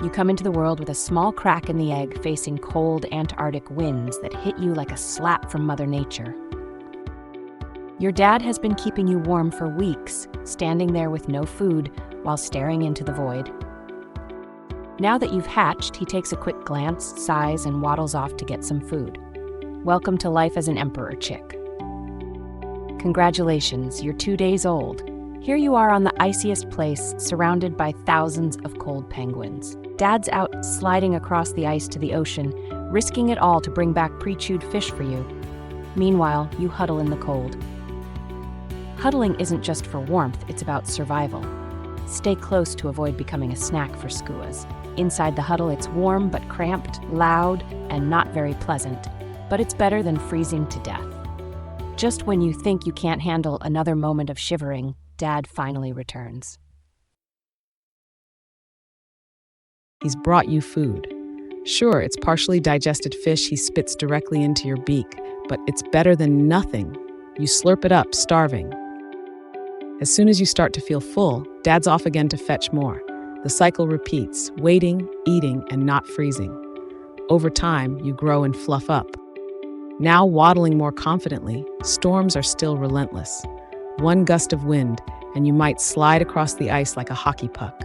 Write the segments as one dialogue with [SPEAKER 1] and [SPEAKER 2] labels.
[SPEAKER 1] You come into the world with a small crack in the egg, facing cold Antarctic winds that hit you like a slap from Mother Nature. Your dad has been keeping you warm for weeks, standing there with no food while staring into the void. Now that you've hatched, he takes a quick glance, sighs, and waddles off to get some food. Welcome to life as an emperor chick. Congratulations, you're 2 days old. Here you are on the iciest place, surrounded by thousands of cold penguins. Dad's out sliding across the ice to the ocean, risking it all to bring back pre-chewed fish for you. Meanwhile, you huddle in the cold. Huddling isn't just for warmth, it's about survival. Stay close to avoid becoming a snack for skuas. Inside the huddle, it's warm but cramped, loud, and not very pleasant, but it's better than freezing to death. Just when you think you can't handle another moment of shivering, Dad finally returns.
[SPEAKER 2] He's brought you food. Sure, it's partially digested fish he spits directly into your beak, but it's better than nothing. You slurp it up, starving. As soon as you start to feel full, Dad's off again to fetch more. The cycle repeats, waiting, eating, and not freezing. Over time, you grow and fluff up. Now waddling more confidently, storms are still relentless. One gust of wind, and you might slide across the ice like a hockey puck.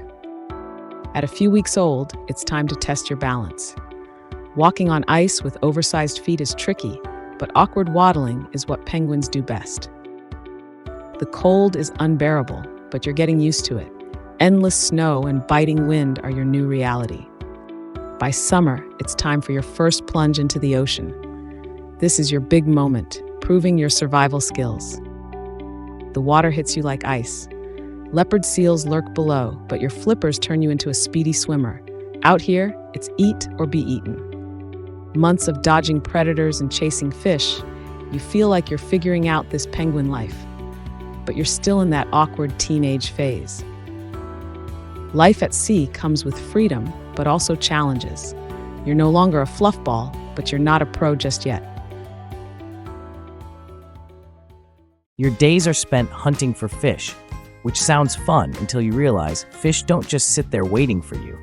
[SPEAKER 2] At a few weeks old, it's time to test your balance. Walking on ice with oversized feet is tricky, but awkward waddling is what penguins do best. The cold is unbearable, but you're getting used to it. Endless snow and biting wind are your new reality. By summer, it's time for your first plunge into the ocean. This is your big moment, proving your survival skills. The water hits you like ice. Leopard seals lurk below, but your flippers turn you into a speedy swimmer. Out here, it's eat or be eaten. Months of dodging predators and chasing fish, you feel like you're figuring out this penguin life. But you're still in that awkward teenage phase. Life at sea comes with freedom, but also challenges. You're no longer a fluff ball, but you're not a pro just yet.
[SPEAKER 3] Your days are spent hunting for fish, which sounds fun until you realize fish don't just sit there waiting for you.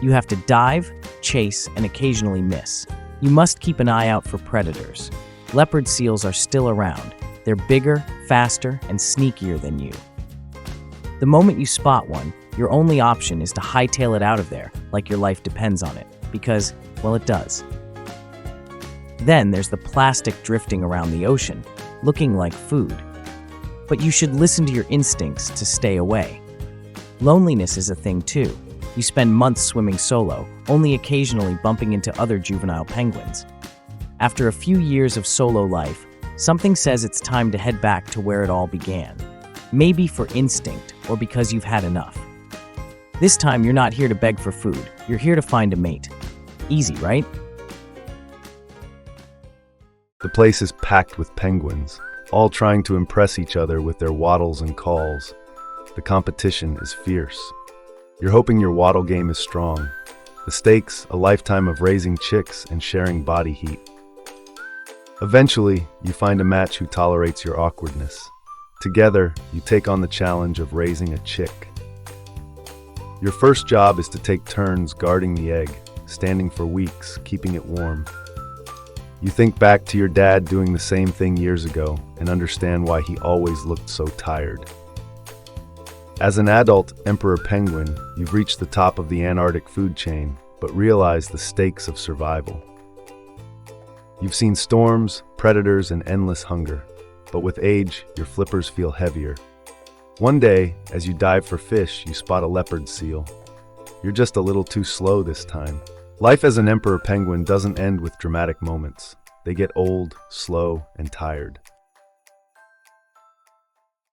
[SPEAKER 3] You have to dive, chase, and occasionally miss. You must keep an eye out for predators. Leopard seals are still around. They're bigger, faster, and sneakier than you. The moment you spot one, your only option is to hightail it out of there, like your life depends on it, because, well, it does. Then there's the plastic drifting around the ocean, looking like food. But you should listen to your instincts to stay away. Loneliness is a thing too. You spend months swimming solo, only occasionally bumping into other juvenile penguins. After a few years of solo life, something says it's time to head back to where it all began. Maybe for instinct, or because you've had enough. This time, you're not here to beg for food. You're here to find a mate. Easy, right?
[SPEAKER 4] The place is packed with penguins, all trying to impress each other with their waddles and calls. The competition is fierce. You're hoping your waddle game is strong. The stakes, a lifetime of raising chicks and sharing body heat. Eventually, you find a match who tolerates your awkwardness. Together, you take on the challenge of raising a chick. Your first job is to take turns guarding the egg, standing for weeks, keeping it warm. You think back to your dad doing the same thing years ago and understand why he always looked so tired. As an adult emperor penguin, you've reached the top of the Antarctic food chain, but realize the stakes of survival. You've seen storms, predators, and endless hunger, but with age, your flippers feel heavier. One day, as you dive for fish, you spot a leopard seal. You're just a little too slow this time. Life as an emperor penguin doesn't end with dramatic moments. They get old, slow, and tired.